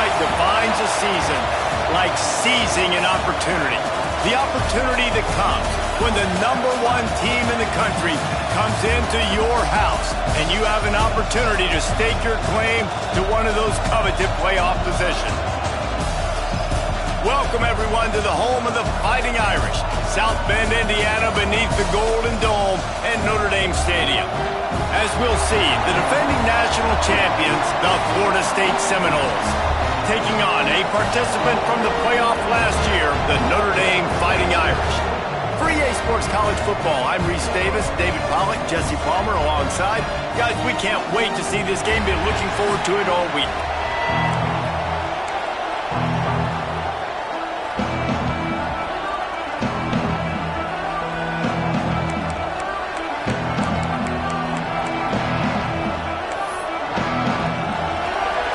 dynamite defines a season like seizing an opportunity. The opportunity that comes when the #1 team in the country comes into your house and you have an opportunity to stake your claim to one of those coveted playoff positions. Welcome, everyone, to the home of the Fighting Irish, South Bend, Indiana, beneath the Golden Dome at Notre Dame Stadium. As we'll see, the defending national champions, the Florida State Seminoles, taking on a participant from the playoff last year, the Notre Dame Fighting Irish. For EA Sports College Football, I'm Reese Davis, David Pollack, Jesse Palmer alongside. Guys, we can't wait to see this game. Been looking forward to it all week.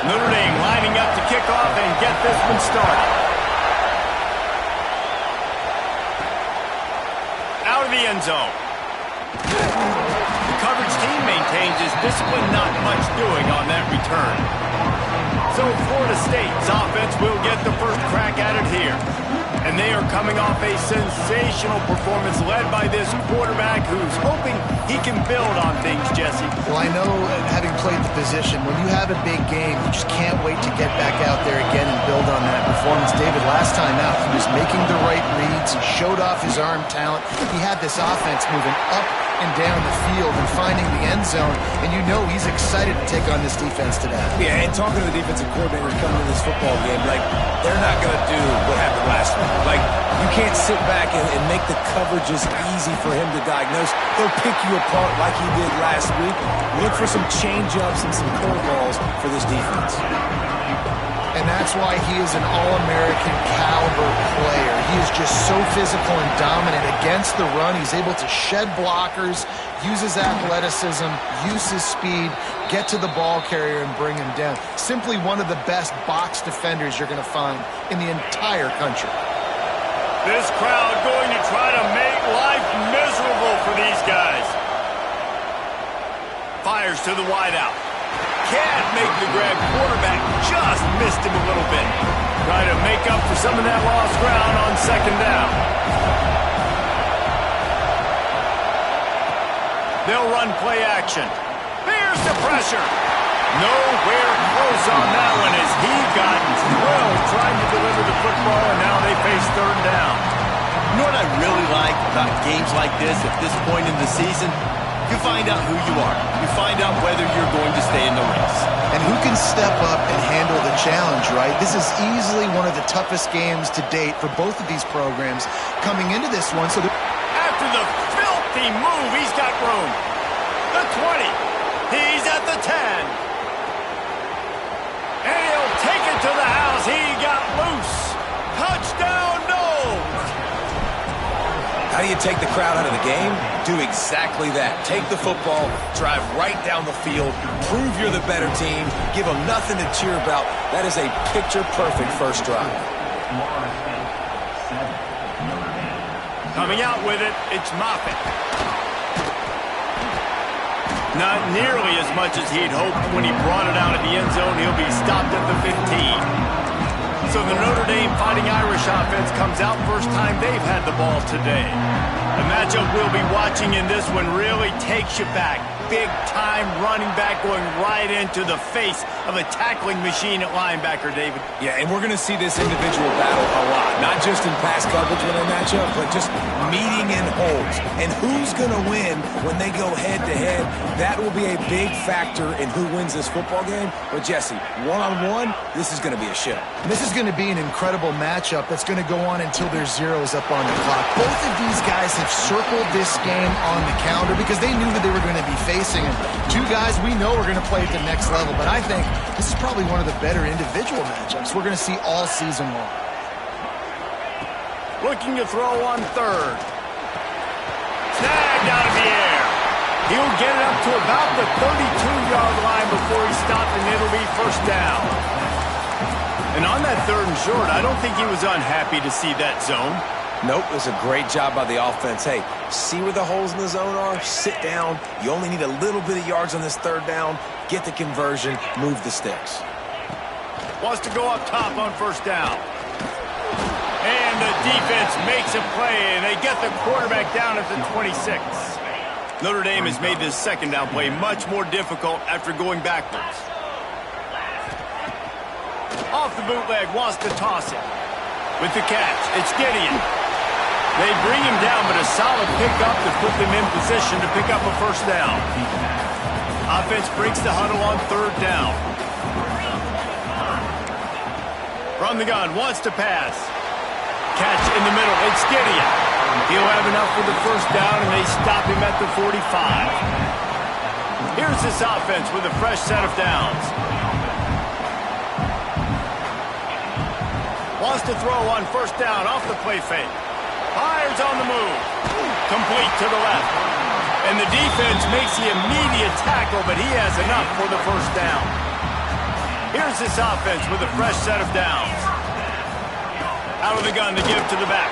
Notre Dame lining up to kick off and get this one started. Out of the end zone. The coverage team maintains his discipline, not much doing on that return. So Florida State's offense will get the first crack at it here. And they are coming off a sensational performance led by this quarterback who's hoping he can build on things, Jesse. Well, I know, having played the position, when you have a big game, you just can't wait to get back out there again and build on that performance. David, last time out, he was making the right reads. He showed off his arm talent. He had this offense moving up and down the field and finding the end zone, and you know he's excited to take on this defense today. Yeah, and talking to the defensive coordinators coming to this football game, like, they're not going to do what happened last week. Like, you can't sit back and make the coverages easy for him to diagnose. He'll pick you apart like he did last week. Look for some change-ups and some curveballs for this defense. And that's why he is an All-American caliber player. He is just so physical and dominant against the run. He's able to shed blockers, use his athleticism, use his speed, get to the ball carrier and bring him down. Simply one of the best box defenders you're going to find in the entire country. This crowd going to try to make life miserable for these guys. Fires to the wideout. Can't make the grab. Quarterback just missed him a little bit. Try to make up for some of that lost ground on second down. They'll run play action. Here's the pressure. Nowhere close on that one as he got drilled trying to deliver the football, and now they face third down. You know what I really like about games like this at this point in the season? You find out who you are. You find out whether you're going to stay in the race. And who can step up and handle the challenge, right? This is easily one of the toughest games to date for both of these programs coming into this one. So after the filthy move, he's got room. The 20. He's at the 10. And he'll take it to the house. He got loose. Touchdown, no! How do you take the crowd out of the game? Do exactly that. Take the football, drive right down the field, prove you're the better team, give them nothing to cheer about. That is a picture-perfect first drive. Coming out with it, it's Moffitt. Not nearly as much as he'd hoped when he brought it out of the end zone. He'll be stopped at the 15. So the Notre Dame Fighting Irish offense comes out first time they've had the ball today. The matchup we'll be watching in this one really takes you back. Big-time running back going right into the face of a tackling machine at linebacker, David. Yeah, and we're going to see this individual battle a lot. Not just in pass coverage when they match up, but just meeting in holds. And who's going to win when they go head-to-head? That will be a big factor in who wins this football game. But, Jesse, one-on-one, this is going to be a show. This is going to be an incredible matchup that's going to go on until there's zeros up on the clock. Both of these guys have circled this game on the calendar because they knew that they were going to be facing it. Two guys we know are going to play at the next level, but I think this is probably one of the better individual matchups we're going to see all season long. Looking to throw on third. Snagged out of the air. He'll get it up to about the 32-yard line before he's stopped, and it'll be first down. And on that third and short, I don't think he was unhappy to see that zone. Nope, it was a great job by the offense. Hey, see where the holes in the zone are? Sit down. You only need a little bit of yards on this third down. Get the conversion. Move the sticks. Wants to go up top on first down. And the defense makes a play, and they get the quarterback down at the 26. Notre Dame has made this second down play much more difficult after going backwards. Off the bootleg, wants to toss it. With the catch, it's Gideon. They bring him down, but a solid pickup to put them in position to pick up a first down. Offense breaks the huddle on third down. From the gun, wants to pass. Catch in the middle, it's Gideon. He'll have enough for the first down, and they stop him at the 45. Here's this offense with a fresh set of downs. Wants to throw on first down off the play fake. Fires on the move. Complete to the left. And the defense makes the immediate tackle, but he has enough for the first down. Here's this offense with a fresh set of downs. Out of the gun to give to the back.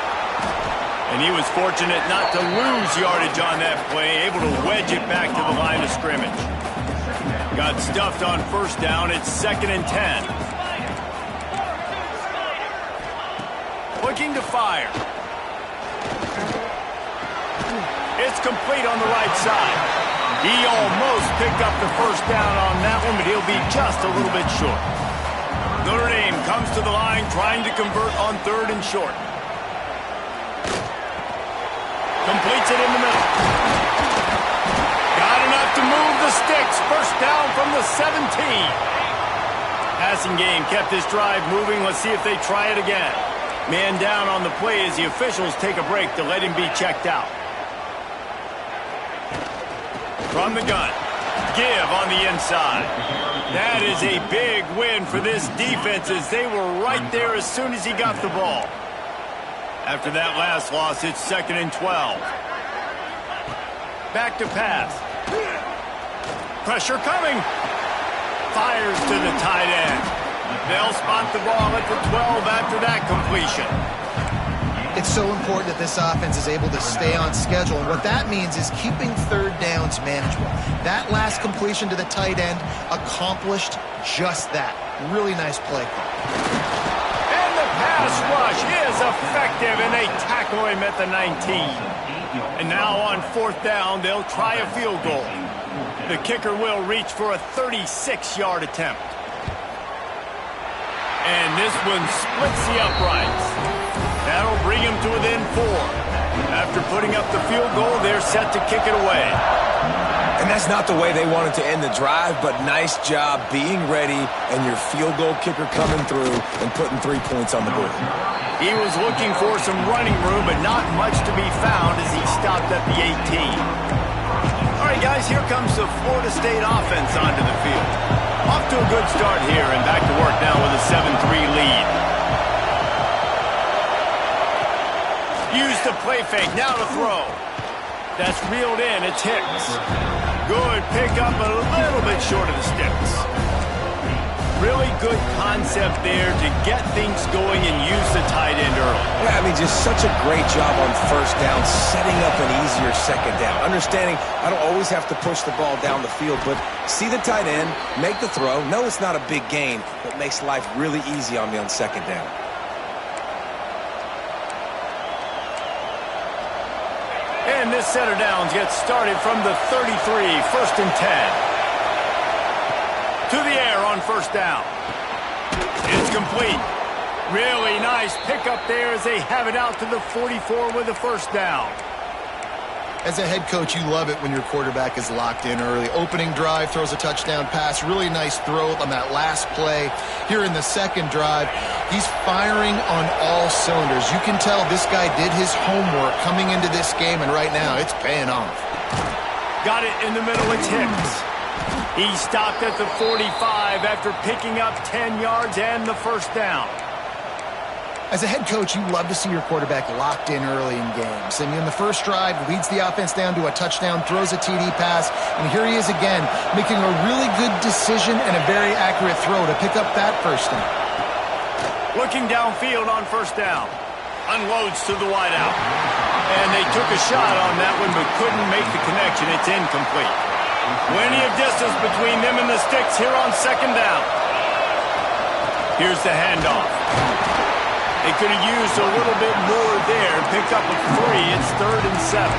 And he was fortunate not to lose yardage on that play, able to wedge it back to the line of scrimmage. Got stuffed on first down. It's 2nd and 10. Looking to fire. It's complete on the right side. He almost picked up the first down on that one, but he'll be just a little bit short. Notre Dame comes to the line trying to convert on 3rd and short. Completes it in the middle. Got enough to move the sticks. First down from the 17. Passing game kept this drive moving. Let's see if they try it again. Man down on the play as the officials take a break to let him be checked out. From the gun. Give on the inside. That is a big win for this defense as they were right there as soon as he got the ball. After that last loss, it's 2nd and 12. Back to pass. Pressure coming. Fires to the tight end. They'll spot the ball at the 12 after that completion. It's so important that this offense is able to stay on schedule, and what that means is keeping third downs manageable. That last completion to the tight end accomplished just that. Really nice play call. And the pass rush is effective, and they tackle him at the 19. And now on 4th down, they'll try a field goal. The kicker will reach for a 36-yard attempt. And this one splits the uprights. That'll bring him to within 4. After putting up the field goal, they're set to kick it away. And that's not the way they wanted to end the drive, but nice job being ready and your field goal kicker coming through and putting 3 points on the board. He was looking for some running room, but not much to be found as he stopped at the 18. All right, guys, here comes the Florida State offense onto the field. Off to a good start here and back to work now with a 7-3 lead. Use the play fake, now to throw. That's reeled in, it's Hicks. Good pickup, a little bit short of the sticks. Really good concept there to get things going and use the tight end early. Yeah, I mean, just such a great job on first down, setting up an easier second down. Understanding I don't always have to push the ball down the field, but see the tight end, make the throw. No, it's not a big gain, but makes life really easy on me on second down. And this set of downs gets started from the 33, 1st and 10. To the air on first down. It's complete. Really nice pickup there as they have it out to the 44 with the first down. As a head coach, you love it when your quarterback is locked in early. Opening drive, throws a touchdown pass. Really nice throw on that last play. Here in the second drive, he's firing on all cylinders. You can tell this guy did his homework coming into this game, and right now it's paying off. Got it in the middle, it's Hicks. He stopped at the 45 after picking up 10 yards and the first down. As a head coach, you love to see your quarterback locked in early in games. And in the first drive, leads the offense down to a touchdown, throws a TD pass, and here he is again, making a really good decision and a very accurate throw to pick up that first down. Looking downfield on first down. Unloads to the wideout. And they took a shot on that one, but couldn't make the connection. It's incomplete. Plenty of distance between them and the sticks here on second down. Here's the handoff. They could have used a little bit more there. Pick up a 3. It's 3rd and 7.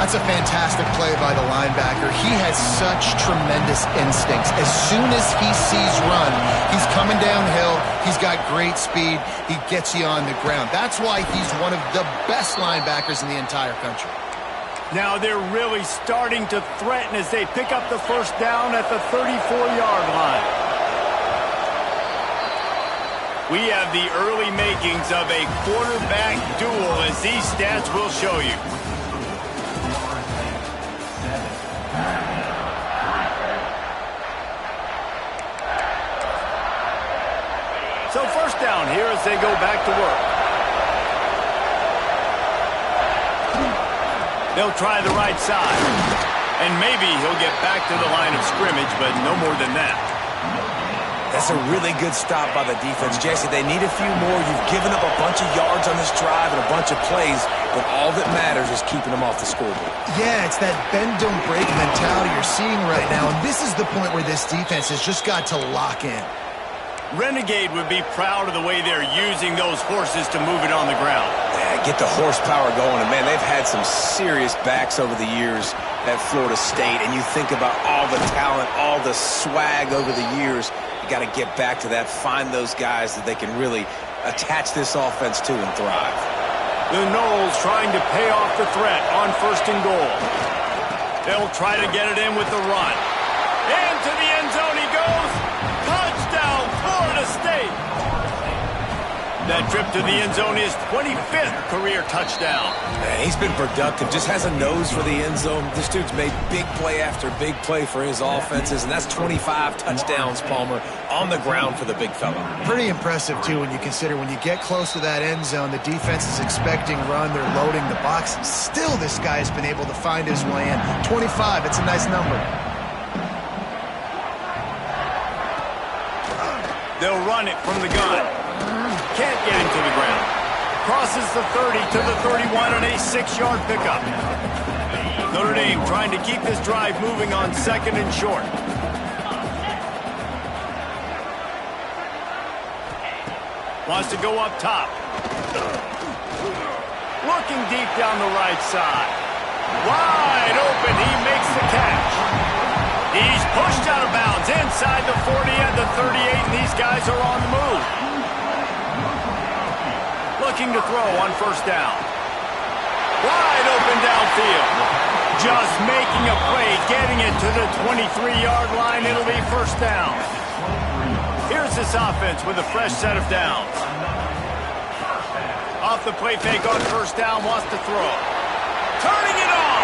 That's a fantastic play by the linebacker. He has such tremendous instincts. As soon as he sees run, he's coming downhill. He's got great speed. He gets you on the ground. That's why he's one of the best linebackers in the entire country. Now they're really starting to threaten as they pick up the first down at the 34-yard line. We have the early makings of a quarterback duel, as these stats will show you. So first down here as they go back to work. They'll try the right side. And maybe he'll get back to the line of scrimmage, but no more than that. That's a really good stop by the defense. Jesse, they need a few more. You've given up a bunch of yards on this drive and a bunch of plays, but all that matters is keeping them off the scoreboard. Yeah, it's that bend, don't break mentality you're seeing right now, and this is the point where this defense has just got to lock in. Renegade would be proud of the way they're using those horses to move it on the ground. Yeah, get the horsepower going. And, man, they've had some serious backs over the years at Florida State, and you think about all the talent, all the swag over the years. You got to get back to that, find those guys that they can really attach this offense to and thrive. The Noles trying to pay off the threat on 1st and goal. They'll try to get it in with the run. Into the end zone he goes. Touchdown, Florida State. That trip to the end zone is 25th career touchdown. Man, he's been productive, just has a nose for the end zone. This dude's made big play after big play for his offenses, and that's 25 touchdowns, Palmer, on the ground for the big fella. Pretty impressive, too, when you consider when you get close to that end zone, the defense is expecting run, they're loading the box, and still this guy's been able to find his way in. 25, it's a nice number. They'll run it from the gun. Can't get him to the ground. Crosses the 30 to the 31 on a 6-yard pickup. Notre Dame trying to keep this drive moving on 2nd and short. Wants to go up top. Looking deep down the right side. Wide open, he makes the catch. He's pushed out of bounds inside the 40 and the 38, and these guys are on the move. Looking to throw on 1st down. Wide open downfield. Just making a play, getting it to the 23-yard line. It'll be 1st down. Here's this offense with a fresh set of downs. Off the play fake on 1st down, wants to throw. Turning it on.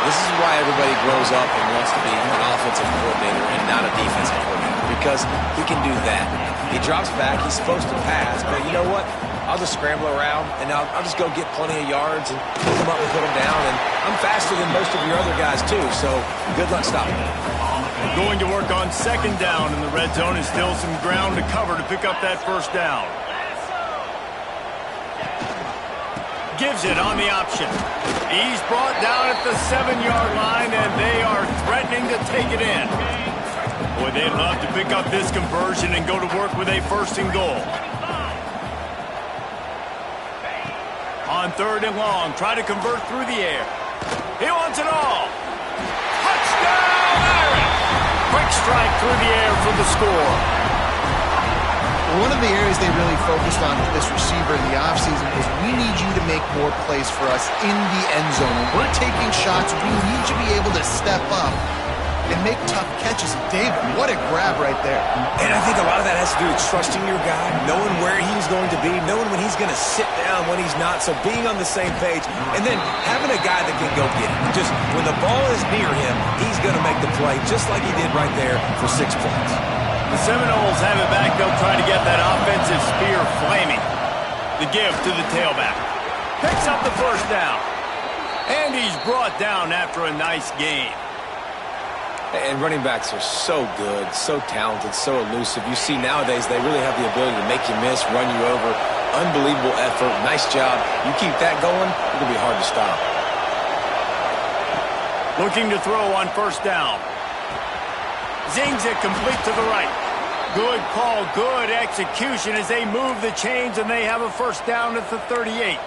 This is why everybody grows up and wants to be an offensive coordinator and not a defensive coordinator, because he can do that. He drops back, he's supposed to pass, but you know what? I'll just scramble around, and I'll just go get plenty of yards and pick them up and put them down, and I'm faster than most of your other guys, too, so good luck stopping me. Going to work on 2nd down in the red zone, and still some ground to cover to pick up that 1st down. Gives it on the option. He's brought down at the 7-yard line, and they are threatening to take it in. Boy, they'd love to pick up this conversion and go to work with a 1st and goal. On 3rd and long, try to convert through the air. He wants it all. Touchdown, Irish! Quick strike through the air for the score. One of the areas they really focused on with this receiver in the offseason was we need you to make more plays for us in the end zone. When we're taking shots, we need you to be able to step up and make tough catches. David, what a grab right there. And I think a lot of that has to do with trusting your guy, knowing where he's going to be, knowing when he's going to sit down, when he's not, so being on the same page, and then having a guy that can go get it. Just when the ball is near him, he's going to make the play, just like he did right there for 6 points. The Seminoles have it back. They'll try to get that offensive spear flaming. The give to the tailback. Picks up the 1st down. And he's brought down after a nice gain. And running backs are so good, so talented, so elusive. You see nowadays they really have the ability to make you miss, run you over. Unbelievable effort. Nice job. You keep that going, it'll be hard to stop. Looking to throw on 1st down. Zings it complete to the right. Good call, good execution as they move the chains and they have a first down at the 38.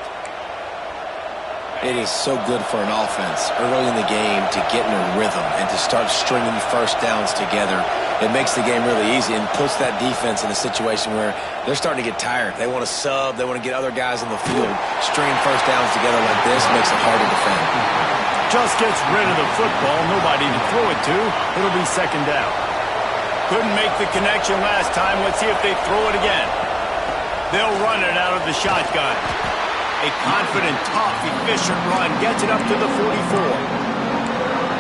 It is so good for an offense early in the game to get in a rhythm and to start stringing first downs together. It makes the game really easy and puts that defense in a situation where they're starting to get tired. They want to sub. They want to get other guys on the field. Stringing first downs together like this makes it hard to defend. Just gets rid of the football. Nobody to throw it to. It'll be second down. Couldn't make the connection last time. Let's see if they throw it again. They'll run it out of the shotgun. A confident, tough, efficient run gets it up to the 44.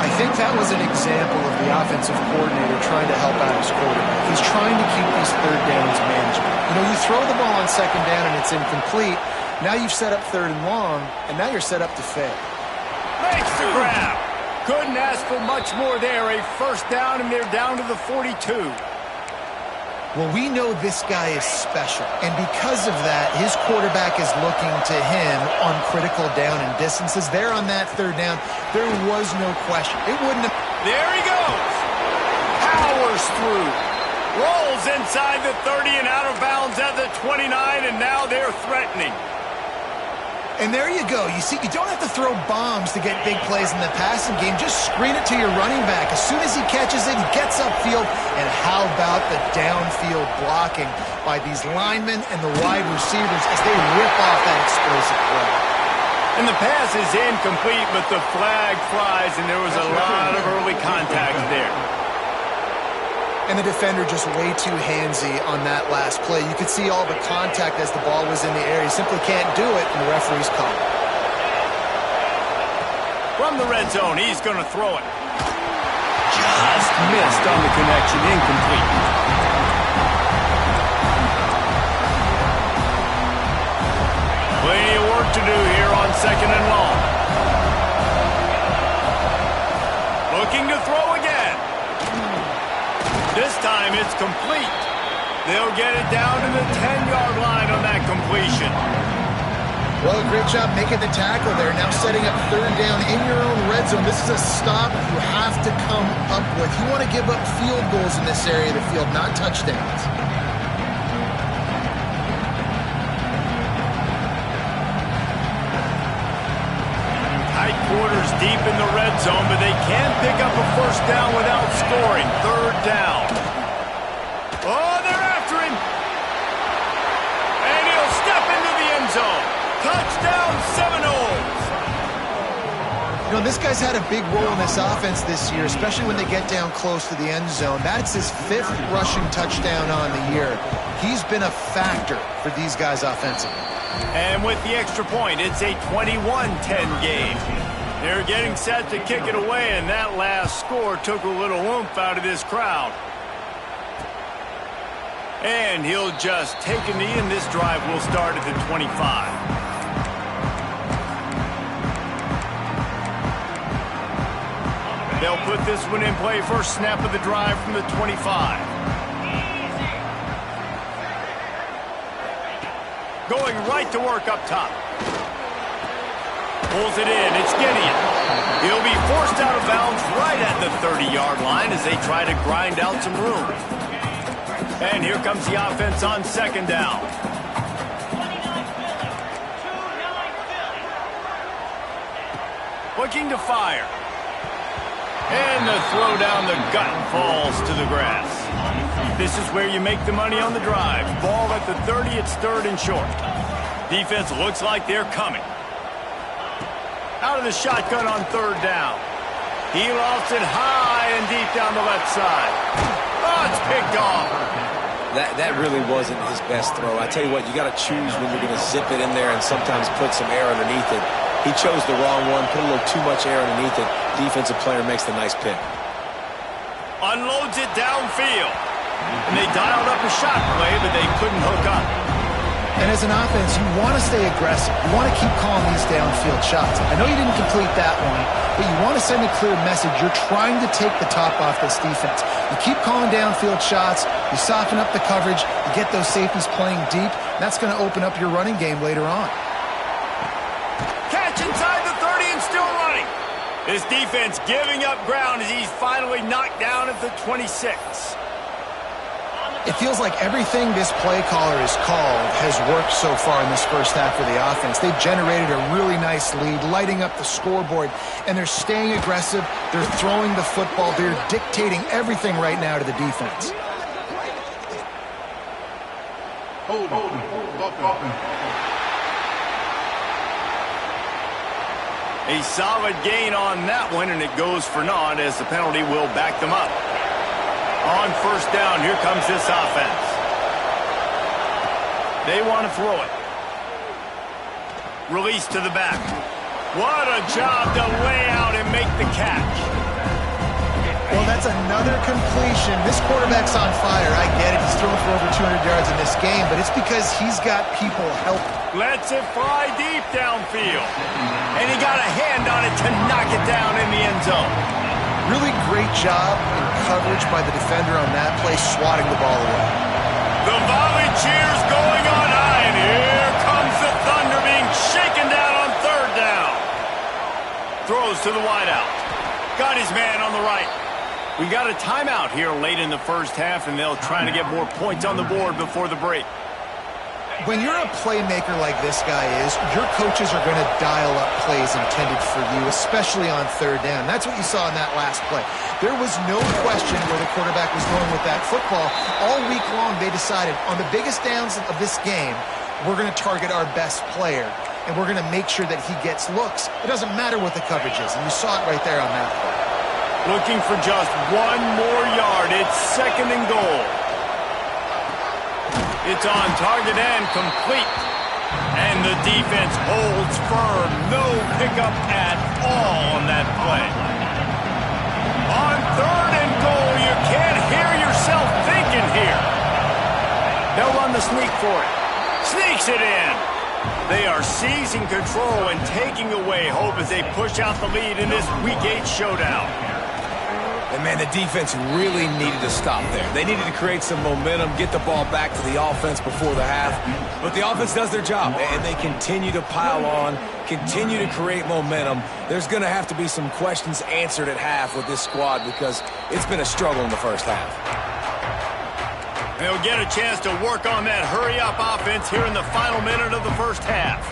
I think that was an example of the offensive coordinator trying to help out his quarterback. He's trying to keep these third downs manageable. You know, you throw the ball on second down and it's incomplete. Now you've set up third and long, and now you're set up to fail. Makes the grab. Couldn't ask for much more there. A first down, and they're down to the 42. Well, we know this guy is special, and because of that, his quarterback is looking to him on critical down and distances. There on that third down, there was no question. It wouldn't have... There he goes. Powers through. Rolls inside the 30 and out of bounds at the 29, and now they're threatening. And there you go. You see, you don't have to throw bombs to get big plays in the passing game. Just screen it to your running back. As soon as he catches it, he gets upfield. And how about the downfield blocking by these linemen and the wide receivers as they rip off that explosive play? And the pass is incomplete, but the flag flies, and there was a lot of early contact there. And the defender just way too handsy on that last play. You could see all the contact as the ball was in the air. He simply can't do it, and the referee's call. From the red zone, he's going to throw it. Just missed on the connection, incomplete. Plenty of work to do here on second and long. Looking to throw again. This time it's complete. They'll get it down to the 10-yard line on that completion. Well, great job making the tackle there. Now setting up third down in your own red zone. This is a stop you have to come up with. You want to give up field goals in this area of the field, not touchdowns. Tight quarters deep in the red zone, but they can't pick up a first down without scoring. Third down. Oh, they're after him. And he'll step into the end zone. Touchdown, Seminoles. You know, this guy's had a big role in this offense this year, especially when they get down close to the end zone. That's his 5th rushing touchdown on the year. He's been a factor for these guys offensively. And with the extra point, it's a 21-10 game. They're getting set to kick it away, and that last score took a little oomph out of this crowd. And he'll just take a knee, and this drive will start at the 25. They'll put this one in play. First snap of the drive from the 25. Going right to work up top. Pulls it in. It's Gideon. He'll be forced out of bounds right at the 30-yard line as they try to grind out some room. And here comes the offense on second down. Looking to fire. And the throw down the gut falls to the grass. This is where you make the money on the drive. Ball at the 30, it's third and short. Defense looks like they're coming. Out of the shotgun on third down. He lost it high and deep down the left side. Oh, it's picked off. That really wasn't his best throw. I tell you what, you got to choose when you're going to zip it in there and sometimes put some air underneath it. He chose the wrong one, put a little too much air underneath it. Defensive player makes the nice pick. Unloads it downfield. And they dialed up a shot play, but they couldn't hook up. And as an offense, you want to stay aggressive. You want to keep calling these downfield shots. I know you didn't complete that one, but you want to send a clear message. You're trying to take the top off this defense. You keep calling downfield shots. You soften up the coverage. You get those safeties playing deep. That's going to open up your running game later on. Catch inside the 30 and still running. This defense giving up ground as he's finally knocked down at the 26. It feels like everything this play caller has called has worked so far in this first half for the offense. They've generated a really nice lead, lighting up the scoreboard, and they're staying aggressive. They're throwing the football. They're dictating everything right now to the defense. A solid gain on that one, and it goes for naught as the penalty will back them up. On first down, here comes this offense. They want to throw it. Release to the back. What a job to lay out and make the catch. Well, that's another completion. This quarterback's on fire. I get it. He's thrown for over 200 yards in this game, but it's because he's got people helping. Lets it fly deep downfield. And he got a hand on it to knock it down in the end zone. Really great job in coverage by the defender on that play, swatting the ball away. The volley cheers going on high, and here comes the Thunder being shaken down on third down. Throws to the wideout. Got his man on the right. We got a timeout here late in the first half, and they'll try to get more points on the board before the break. When you're a playmaker like this guy is, your coaches are going to dial up plays intended for you, especially on third down. That's what you saw in that last play. There was no question where the quarterback was going with that football. All week long, they decided on the biggest downs of this game, we're going to target our best player, and we're going to make sure that he gets looks. It doesn't matter what the coverage is, and you saw it right there on that play. Looking for just one more yard. It's second and goal. It's on target and complete. And the defense holds firm. No pickup at all on that play. On third and goal, you can't hear yourself thinking here. They'll run the sneak for it. Sneaks it in. They are seizing control and taking away hope as they push out the lead in this Week 8 showdown. And, man, the defense really needed to stop there. They needed to create some momentum, get the ball back to the offense before the half. But the offense does their job, and they continue to pile on, continue to create momentum. There's going to have to be some questions answered at half with this squad because it's been a struggle in the first half. They'll get a chance to work on that hurry-up offense here in the final minute of the first half.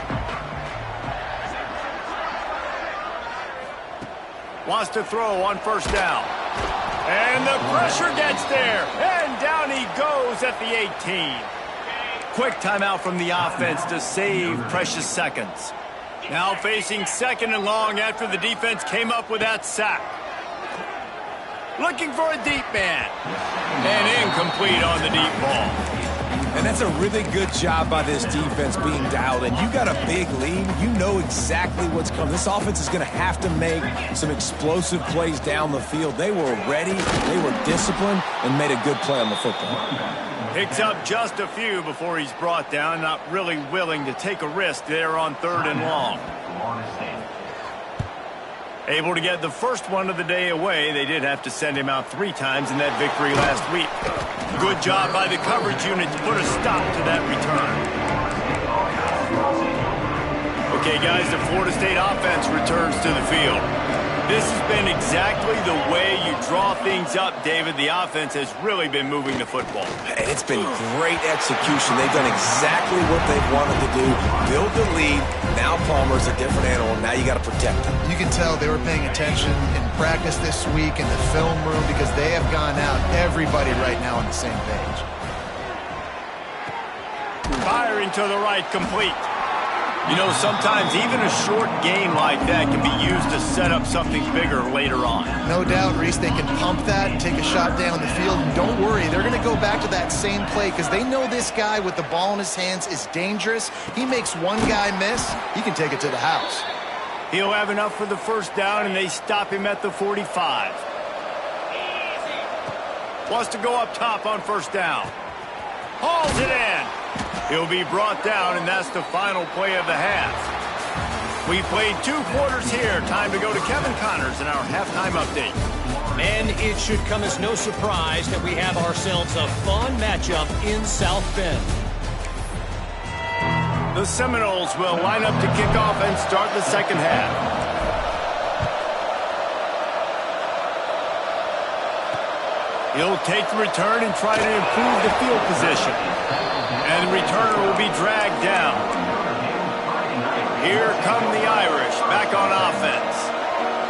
Wants to throw on first down. And the pressure gets there. And down he goes at the 18. Quick timeout from the offense to save precious seconds. Now facing second and long after the defense came up with that sack. Looking for a deep man. And incomplete on the deep ball. And that's a really good job by this defense being dialed in. You got a big lead. You know exactly what's coming. This offense is going to have to make some explosive plays down the field. They were ready, they were disciplined, and made a good play on the football. Picks up just a few before he's brought down. Not really willing to take a risk there on third and long. Able to get the first one of the day away. They did have to send him out 3 times in that victory last week. Good job by the coverage unit to put a stop to that return. Okay, guys, the Florida State offense returns to the field. This has been exactly the way you draw things up, David. The offense has really been moving the football. And it's been great execution. They've done exactly what they've wanted to do. Build the lead. Now Palmer's a different animal. Now you got to protect him. You can tell they were paying attention in practice this week in the film room because they have gone out, everybody right now on the same page. Firing to the right, complete. You know, sometimes even a short game like that can be used to set up something bigger later on. No doubt, Reese, they can pump that and take a shot down the field. And don't worry, they're going to go back to that same play because they know this guy with the ball in his hands is dangerous. He makes one guy miss, he can take it to the house. He'll have enough for the first down, and they stop him at the 45. Wants to go up top on first down. Hauls it in. He'll be brought down, and that's the final play of the half. We played 2 quarters here. Time to go to Kevin Connors in our halftime update. And it should come as no surprise that we have ourselves a fun matchup in South Bend. The Seminoles will line up to kick off and start the second half. He'll take the return and try to improve the field position. And the returner will be dragged down. Here come the Irish back on offense.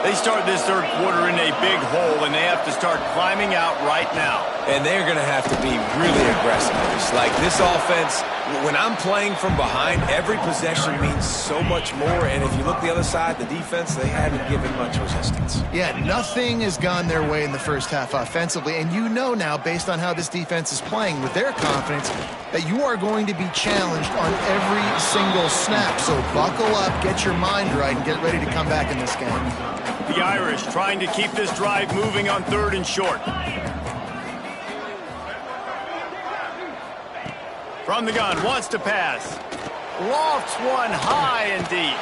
They start this third quarter in a big hole, and they have to start climbing out right now. And they're going to have to be really aggressive. It's like this offense, when I'm playing from behind, every possession means so much more. And if you look the other side, the defense, they haven't given much resistance. Yeah, nothing has gone their way in the first half offensively. And you know now, based on how this defense is playing with their confidence, that you are going to be challenged on every single snap. So buckle up, get your mind right, and get ready to come back in this game. The Irish trying to keep this drive moving on 3rd and short. From the gun, wants to pass. Lofts one high and deep.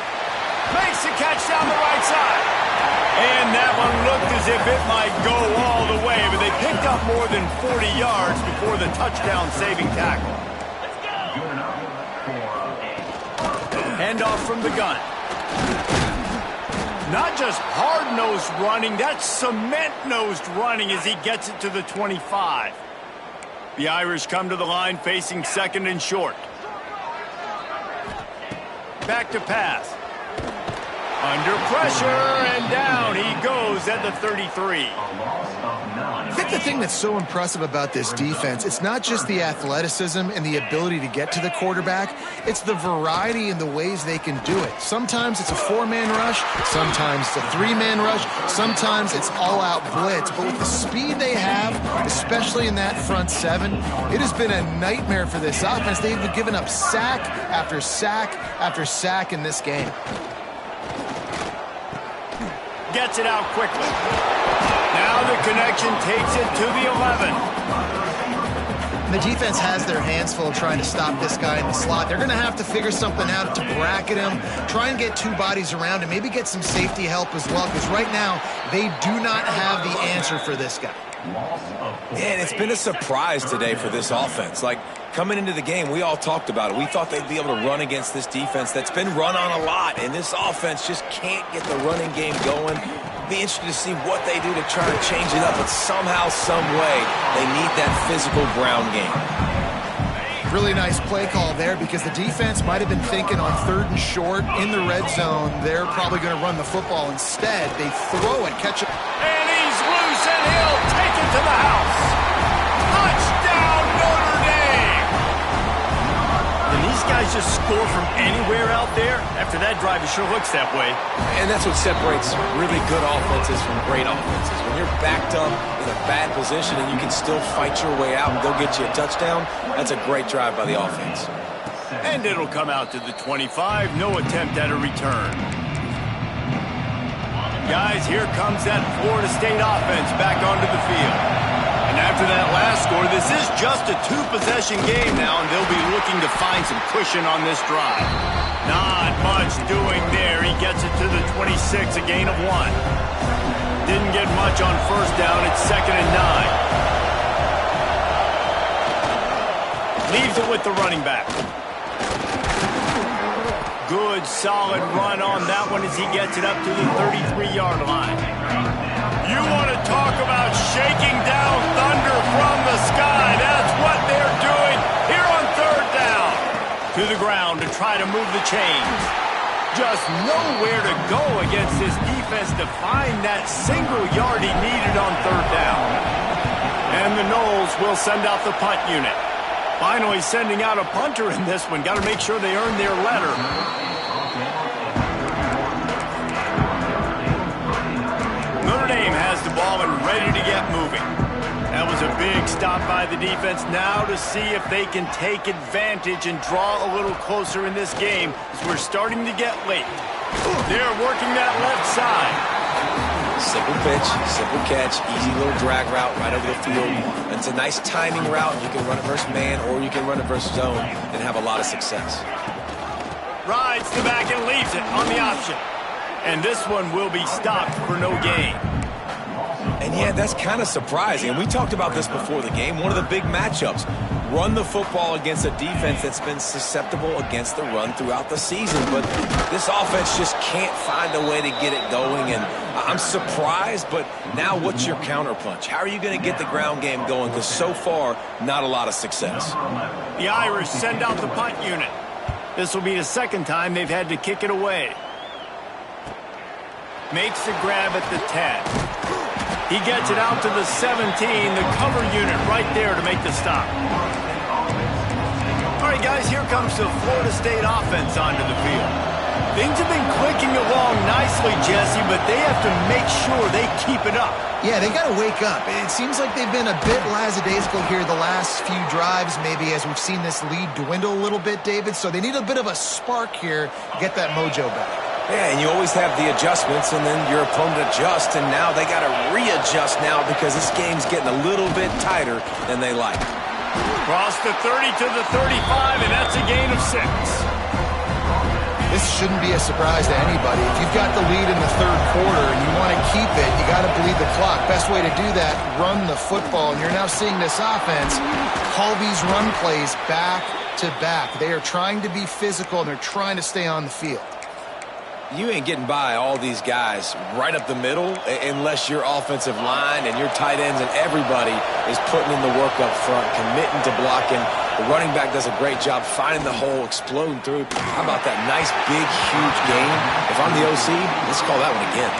Makes the catch down the right side. And that one looked as if it might go all the way, but they picked up more than 40 yards before the touchdown-saving tackle. Handoff from the gun. Not just hard-nosed running, that's cement-nosed running as he gets it to the 25. The Irish come to the line facing 2nd and short. Back to pass. Under pressure, and down he goes at the 33. I think the thing that's so impressive about this defense, it's not just the athleticism and the ability to get to the quarterback, it's the variety in the ways they can do it. Sometimes it's a 4-man rush, sometimes it's a 3-man rush, sometimes it's all-out blitz. But with the speed they have, especially in that front 7, it has been a nightmare for this offense. They've been giving up sack after sack after sack in this game. Gets it out quickly. Now the connection takes it to the 11. The defense has their hands full trying to stop this guy in the slot. They're going to have to figure something out to bracket him, try and get 2 bodies around him, maybe get some safety help as well, because right now they do not have the answer for this guy. And it's been a surprise today for this offense. Like, coming into the game, we all talked about it. We thought they'd be able to run against this defense that's been run on a lot, and this offense just can't get the running game going. Be interested to see what they do to try to change it up, but somehow, some way, they need that physical ground game. Really nice play call there, because the defense might have been thinking on 3rd and short in the red zone, they're probably going to run the football. Instead, they throw it, catch it. And he's loose, and he'll take it to the house. Touchdown, Notre Dame! And these guys just score from anywhere out there. After that drive, it sure looks that way. And that's what separates really good offenses from great offenses. When you're backed up in a bad position and you can still fight your way out and go get you a touchdown, that's a great drive by the offense. And it'll come out to the 25. No attempt at a return. Guys, here comes that Florida State offense back onto the field. And after that last score, this is just a 2-possession game now, and they'll be looking to find some cushion on this drive. Not much doing there. He gets it to the 26, a gain of 1. Didn't get much on 1st down. It's 2nd and 9. Leaves it with the running back. Good, solid run on that one as he gets it up to the 33-yard line. You want to talk about shaking down thunder from the sky. That's what they're doing here on 3rd down. To the ground to try to move the chains. Just nowhere to go against this defense to find that single yard he needed on 3rd down. And the Noles will send out the punt unit. Finally sending out a punter in this one. Got to make sure they earn their letter. Notre Dame has the ball and ready to get moving. That was a big stop by the defense. Now to see if they can take advantage and draw a little closer in this game as we're starting to get late. They're working that left side. Simple pitch, simple catch, easy little drag route right over the field. And it's a nice timing route. You can run it versus man or you can run it versus zone and have a lot of success. Rides the back and leaves it on the option. And this one will be stopped for no gain. And yeah, that's kind of surprising. And we talked about this before the game. One of the big matchups. Run the football against a defense that's been susceptible against the run throughout the season. But this offense just can't find a way to get it going. And I'm surprised, but now what's your counterpunch? How are you going to get the ground game going? Because so far, not a lot of success. The Irish send out the punt unit. This will be the second time they've had to kick it away. Makes the grab at the 10. He gets it out to the 17, the cover unit right there to make the stop. All right, guys, here comes the Florida State offense onto the field. Things have been clicking along nicely, Jesse, but they have to make sure they keep it up. Yeah, they got to wake up. It seems like they've been a bit lackadaisical here the last few drives, maybe as we've seen this lead dwindle a little bit, David. So they need a bit of a spark here to get that mojo back. Yeah, and you always have the adjustments, and then your opponent adjusts, and now they got to readjust now because this game's getting a little bit tighter than they like. Cross the 30 to the 35, and that's a gain of 6. This shouldn't be a surprise to anybody. If you've got the lead in the third quarter and you want to keep it, you got to bleed the clock. Best way to do that, run the football. And you're now seeing this offense call these run plays back to back. They are trying to be physical, and they're trying to stay on the field. You ain't getting by all these guys right up the middle unless your offensive line and your tight ends and everybody is putting in the work up front, committing to blocking. The running back does a great job finding the hole, exploding through. How about that nice, big, huge gain? If I'm the OC, let's call that one again.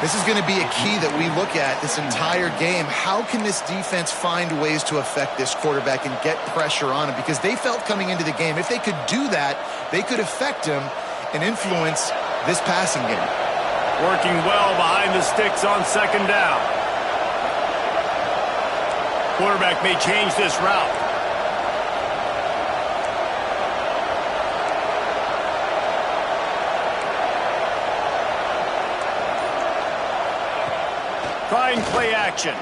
This is going to be a key that we look at this entire game. How can this defense find ways to affect this quarterback and get pressure on him? Because they felt coming into the game, if they could do that, they could affect him and influence this passing game. Working well behind the sticks on second down. Quarterback may change this route. Trying play action.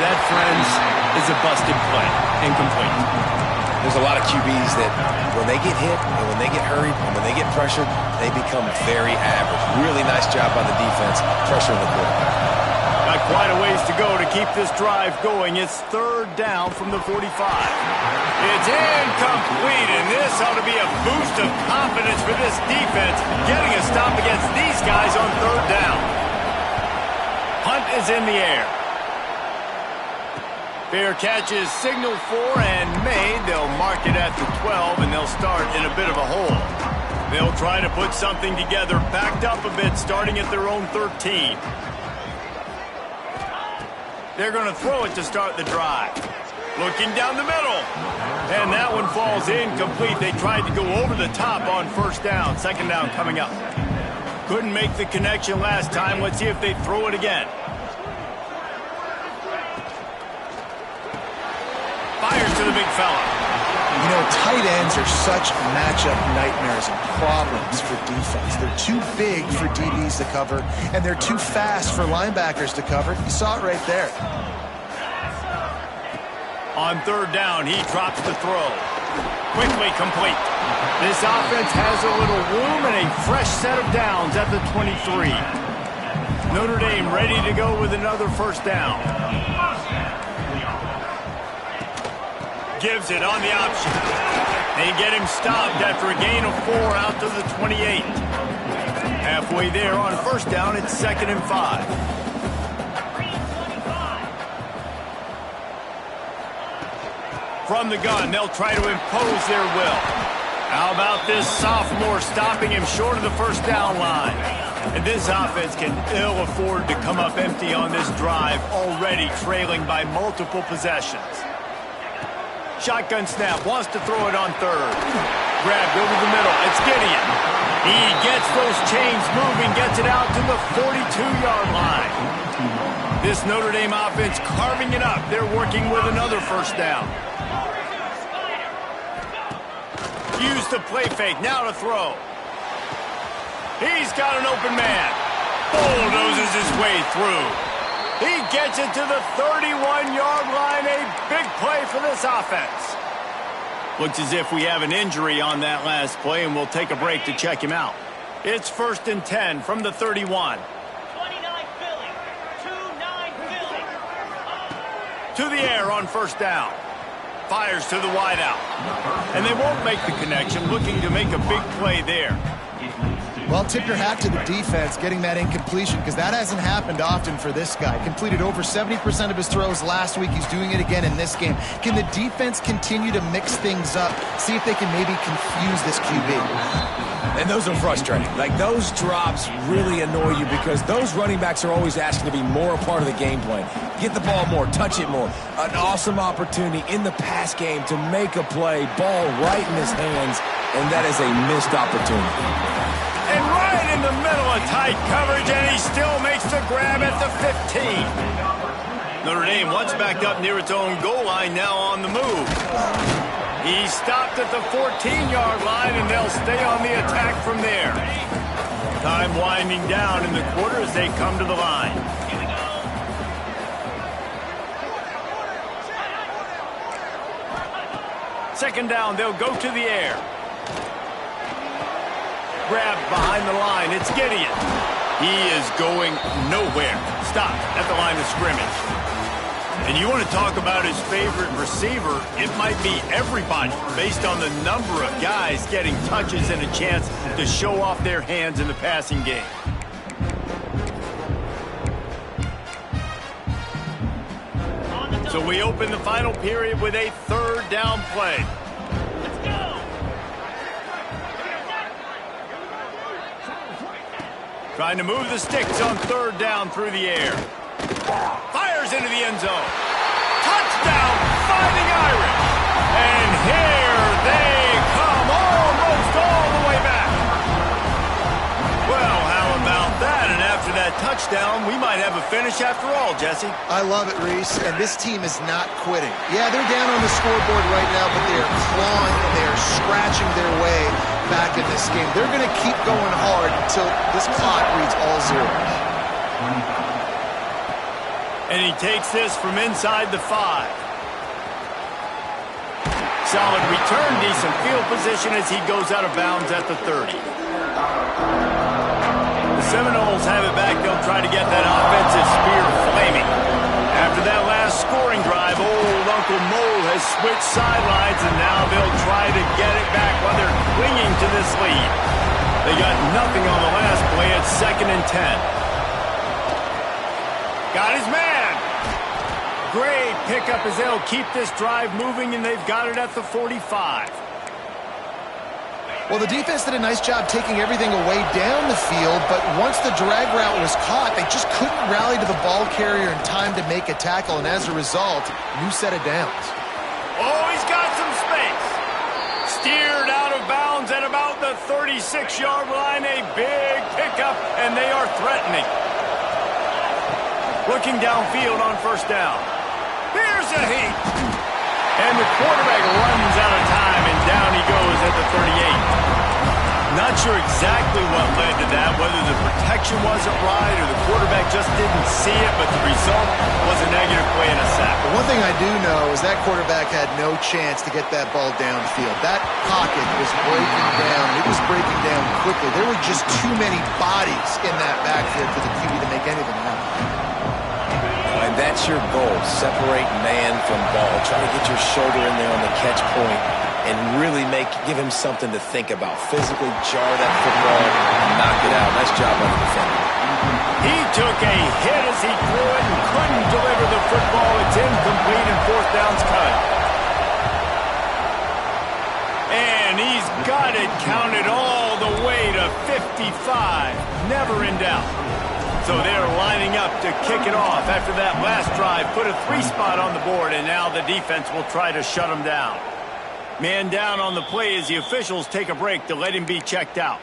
That, friends, is a busted play. Incomplete. There's a lot of QBs that when they get hit and when they get hurried and when they get pressured, they become very average. Really nice job by the defense, pressuring the quarterback. Got quite a ways to go to keep this drive going. It's third down from the 45. It's incomplete, and this ought to be a boost of confidence for this defense, getting a stop against these guys on third down. Punt is in the air. Fair catch is signaled for and made. They'll mark it at the 12, and they'll start in a bit of a hole. They'll try to put something together, backed up a bit, starting at their own 13. They're going to throw it to start the drive. Looking down the middle. And that one falls incomplete. They tried to go over the top on first down. Second down coming up. Couldn't make the connection last time. Let's see if they throw it again. Fires to the big fella. You know, tight ends are such matchup nightmares and problems for defense. They're too big for DBs to cover, and they're too fast for linebackers to cover. You saw it right there. On third down, he drops the throw. Quickly complete. This offense has a little room and a fresh set of downs at the 23. Notre Dame ready to go with another first down. Gives it on the option. They get him stopped after a gain of 4 out to the 28. Halfway there on first down, it's 2nd and 5. From the gun, they'll try to impose their will. How about this sophomore stopping him short of the first down line? And this offense can ill afford to come up empty on this drive, already trailing by multiple possessions. Shotgun snap, wants to throw it on third. Grabbed over the middle, it's Gideon. He gets those chains moving, gets it out to the 42-yard line. This Notre Dame offense carving it up. They're working with another first down. Use the play fake, now to throw. He's got an open man. Bulldozes his way through. He gets it to the 31-yard line. A big play for this offense. Looks as if we have an injury on that last play, and we'll take a break to check him out. It's 1st and 10 from the 31. 29 Philly. 2-9 Philly. To the air on first down. Fires to the wideout. And they won't make the connection, looking to make a big play there. Well, tip your hat to the defense getting that incompletion because that hasn't happened often for this guy. Completed over 70% of his throws last week. He's doing it again in this game. Can the defense continue to mix things up, see if they can maybe confuse this QB? And those are frustrating. Like, those drops really annoy you because those running backs are always asking to be more a part of the game plan. Get the ball more, touch it more. An awesome opportunity in the pass game to make a play, ball right in his hands, and that is a missed opportunity. And right in the middle of tight coverage, and he still makes the grab at the 15. Notre Dame once backed up near its own goal line, now on the move. He stopped at the 14-yard line, and they'll stay on the attack from there. Time winding down in the quarter as they come to the line. Second down, they'll go to the air. Grabbed behind the line. It's Gideon. He is going nowhere. Stopped at the line of scrimmage. And you want to talk about his favorite receiver, it might be everybody based on the number of guys getting touches and a chance to show off their hands in the passing game. So we open the final period with a third down play. Trying to move the sticks on third down through the air. Fires into the end zone. Touchdown, Fighting Irish. And here they come, almost all the way back. Well, how about that? And after that touchdown, we might have a finish after all, Jesse. I love it, Reese, and this team is not quitting. Yeah, they're down on the scoreboard right now, but they are clawing and they are scratching their way back in this game. They're going to keep going hard until this clock reads all zeros. And he takes this from inside the 5. Solid return, decent field position as he goes out of bounds at the 30. The Seminoles have it back. They'll try to get that offensive spear flaming. After that last scoring drive, old Uncle Mo has switched sidelines, and now they'll try to get it back while they're clinging to this lead. They got nothing on the last play. It's 2nd and 10. Got his man. Great pickup as they'll keep this drive moving, and they've got it at the 45. Well, the defense did a nice job taking everything away down the field, but once the drag route was caught, they just couldn't rally to the ball carrier in time to make a tackle, and as a result, new set of downs. Oh, he's got some space. Steered out of bounds at about the 36-yard line. A big pickup, and they are threatening. Looking downfield on first down. Here's a heat. And the quarterback runs out of time, and down he goes at the 38. Not sure exactly what led to that, whether the protection wasn't right or the quarterback just didn't see it, but the result was a negative play and a sack. The one thing I do know is that quarterback had no chance to get that ball downfield. That pocket was breaking down. It was breaking down quickly. There were just too many bodies in that backfield for the QB to make anything happen. And that's your goal. Separate man from ball. Try to get your shoulder in there on the catch point and really give him something to think about. Physically jar that football and knock it out. Nice job by the defender. He took a hit as he threw it and couldn't deliver the football. It's incomplete and 4th down's cut. And he's got it counted all the way to 55. Never in doubt. So they're lining up to kick it off after that last drive. Put a 3-spot on the board, and now the defense will try to shut him down. Man down on the play as the officials take a break to let him be checked out.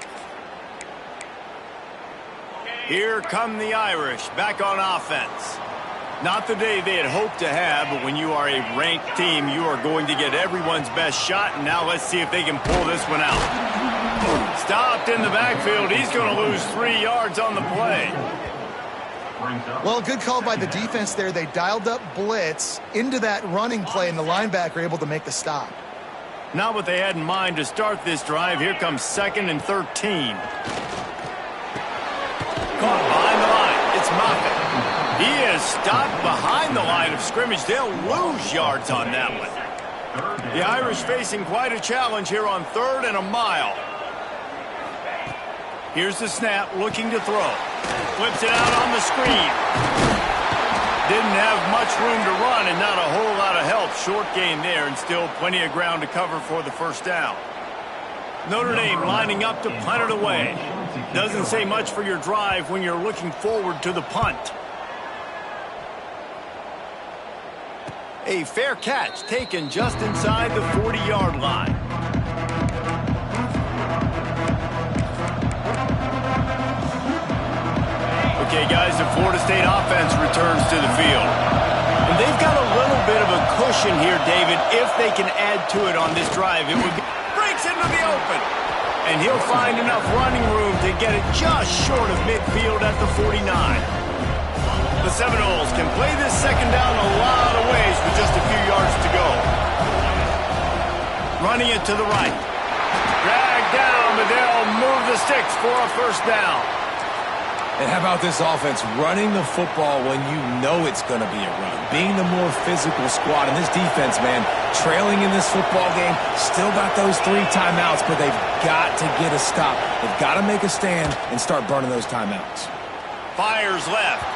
Here come the Irish back on offense. Not the day they had hoped to have, but when you are a ranked team, you are going to get everyone's best shot, and now let's see if they can pull this one out. Stopped in the backfield. He's going to lose 3 yards on the play. Well, good call by the defense there. They dialed up blitz into that running play, and the linebacker able to make the stop. Not what they had in mind to start this drive. Here comes 2nd and 13. Caught behind the line. It's Moffitt. He is stopped behind the line of scrimmage. They'll lose yards on that one. The Irish facing quite a challenge here on 3rd and a mile. Here's the snap, looking to throw. Flips it out on the screen. Didn't have much room to run and not a whole lot of help. Short gain there and still plenty of ground to cover for the first down. Notre Dame lining up to punt it away. Doesn't say much for your drive when you're looking forward to the punt. A fair catch taken just inside the 40-yard line. Okay, guys, the Florida State offense returns to the field. And they've got a little bit of a cushion here, David, if they can add to it on this drive. It would be, breaks into the open. And he'll find enough running room to get it just short of midfield at the 49. The Seminoles can play this second down a lot of ways with just a few yards to go. Running it to the right. Dragged down, but they'll move the sticks for a first down. And how about this offense running the football when you know it's going to be a run? Being the more physical squad. And this defense, man, trailing in this football game, still got those 3 timeouts, but they've got to get a stop. They've got to make a stand and start burning those timeouts. Fires left.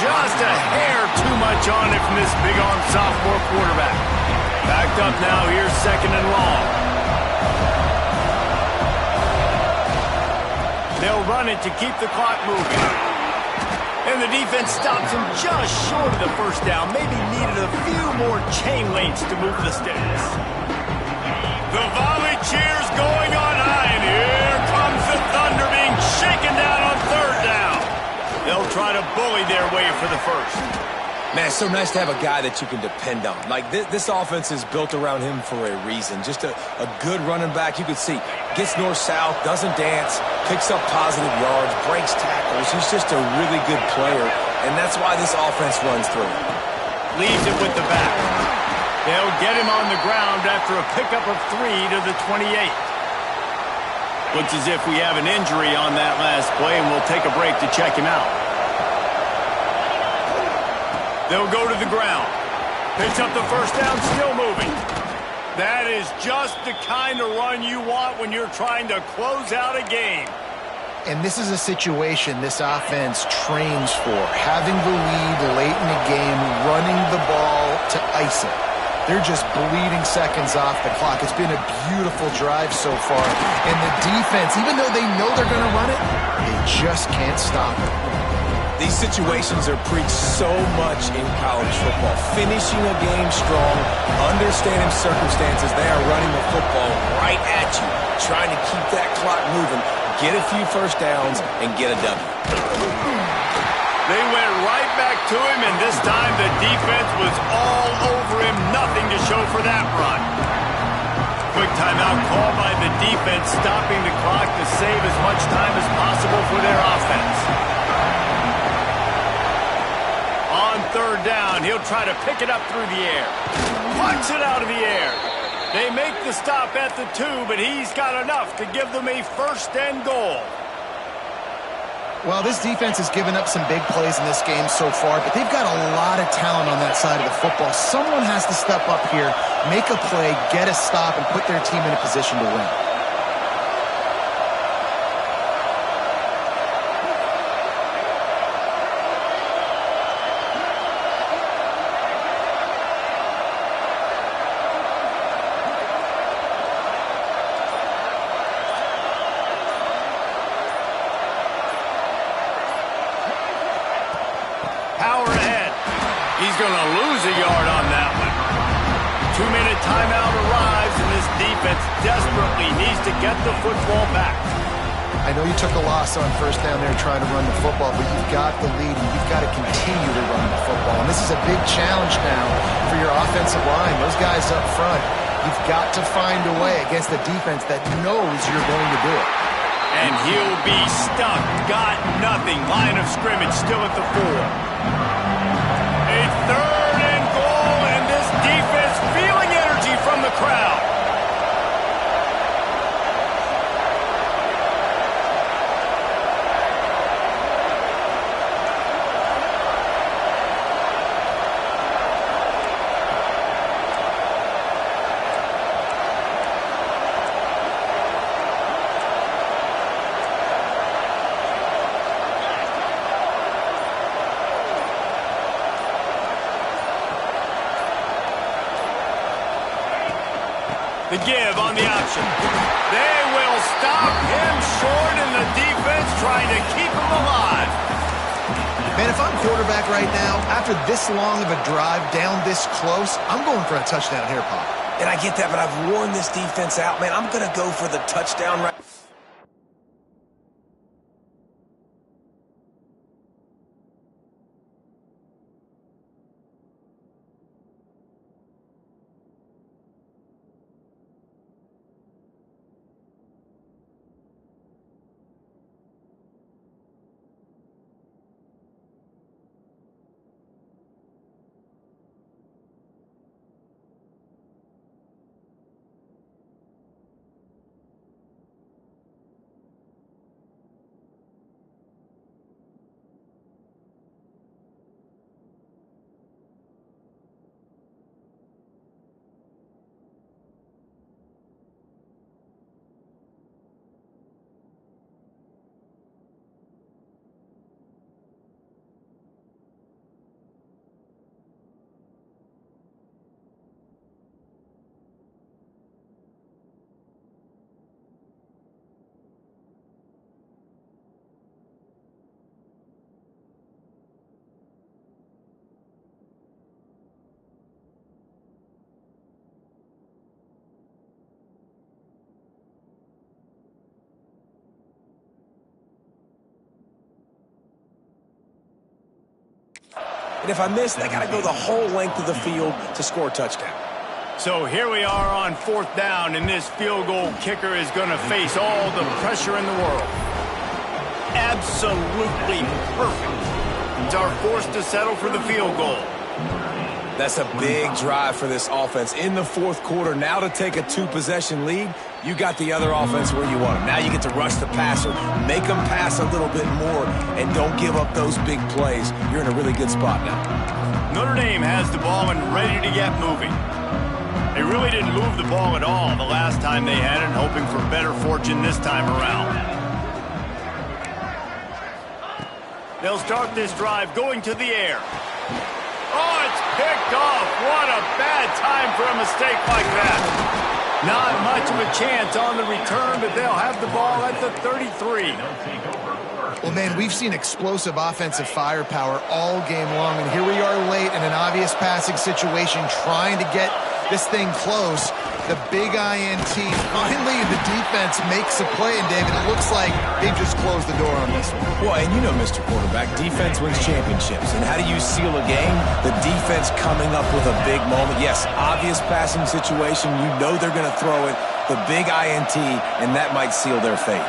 Just a hair too much on it from this big-arm sophomore quarterback. Backed up now, here's second and long. They'll run it to keep the clock moving. And the defense stops him just short of the first down. Maybe needed a few more chain links to move the sticks. The volley cheers going on high, and here comes the Thunder being shaken down on third down. They'll try to bully their way for the first. Man, it's so nice to have a guy that you can depend on. Like, this offense is built around him for a reason. Just a good running back. You can see, gets north-south, doesn't dance, picks up positive yards, breaks tackles. He's just a really good player, and that's why this offense runs through. Leaves it with the back. They'll get him on the ground after a pickup of 3 to the 28. Looks as if we have an injury on that last play, and we'll take a break to check him out. They'll go to the ground. Picks up the first down, still moving. That is just the kind of run you want when you're trying to close out a game. And this is a situation this offense trains for. Having the lead late in the game, running the ball to ice it. They're just bleeding seconds off the clock. It's been a beautiful drive so far. And the defense, even though they know they're going to run it, they just can't stop it. These situations are preached so much in college football. Finishing a game strong, understanding circumstances. They are running the football right at you, trying to keep that clock moving, get a few first downs, and get a W. They went right back to him, and this time the defense was all over him. Nothing to show for that run. Quick timeout call by the defense, stopping the clock to save as much time as possible for their offense. On third down, he'll try to pick it up through the air. Plucks it out of the air. They make the stop at the 2, but he's got enough to give them a first and goal. Well, this defense has given up some big plays in this game so far, but they've got a lot of talent on that side of the football. Someone has to step up here, make a play, get a stop, and put their team in a position to win. Going to lose a yard on that one. 2-minute timeout arrives, and this defense desperately needs to get the football back. I know you took a loss on first down there trying to run the football, but you've got the lead, and you've got to continue to run the football. And this is a big challenge now for your offensive line. Those guys up front, you've got to find a way against a defense that knows you're going to do it. And he'll be stuck. Got nothing. Line of scrimmage still at the 4. Third and goal, and this defense feeling energy from the crowd. The give on the option. They will stop him short, and the defense trying to keep him alive. Man, if I'm quarterback right now, after this long of a drive down this close, I'm going for a touchdown here, Pop. And I get that, but I've worn this defense out, man. I'm going to go for the touchdown right. And if I miss, I got to go the whole length of the field to score a touchdown. So here we are on 4th down, and this field goal kicker is going to face all the pressure in the world. Absolutely perfect. Are forced to settle for the field goal. That's a big drive for this offense. In the 4th quarter, now to take a 2-possession lead, you got the other offense where you want them. Now you get to rush the passer, make them pass a little bit more, and don't give up those big plays. You're in a really good spot now. Notre Dame has the ball and ready to get moving. They really didn't move the ball at all the last time they had it, hoping for better fortune this time around. They'll start this drive going to the air. Oh, it's picked off. What a bad time for a mistake like that. Not much of a chance on the return, but they'll have the ball at the 33. Well, man, we've seen explosive offensive firepower all game long, and here we are late in an obvious passing situation trying to get this thing close. The big INT. Finally, the defense makes a play, and David, it looks like they've just closed the door on this one. Well, and you know, Mr. Quarterback, defense wins championships. And how do you seal a game? The defense coming up with a big moment. Yes, obvious passing situation. You know they're going to throw it. The big INT, and that might seal their fate.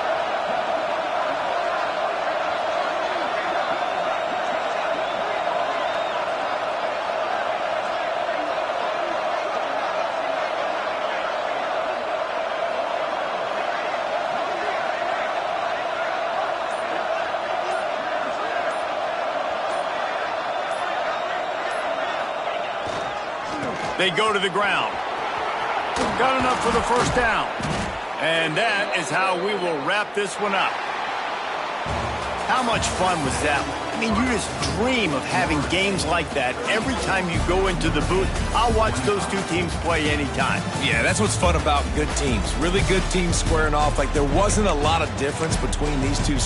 They go to the ground. Got enough for the 1st down. And that is how we will wrap this one up. How much fun was that? I mean, you just dream of having games like that every time you go into the booth. I'll watch those two teams play anytime. Yeah, that's what's fun about good teams. Really good teams squaring off. Like, there wasn't a lot of difference between these two.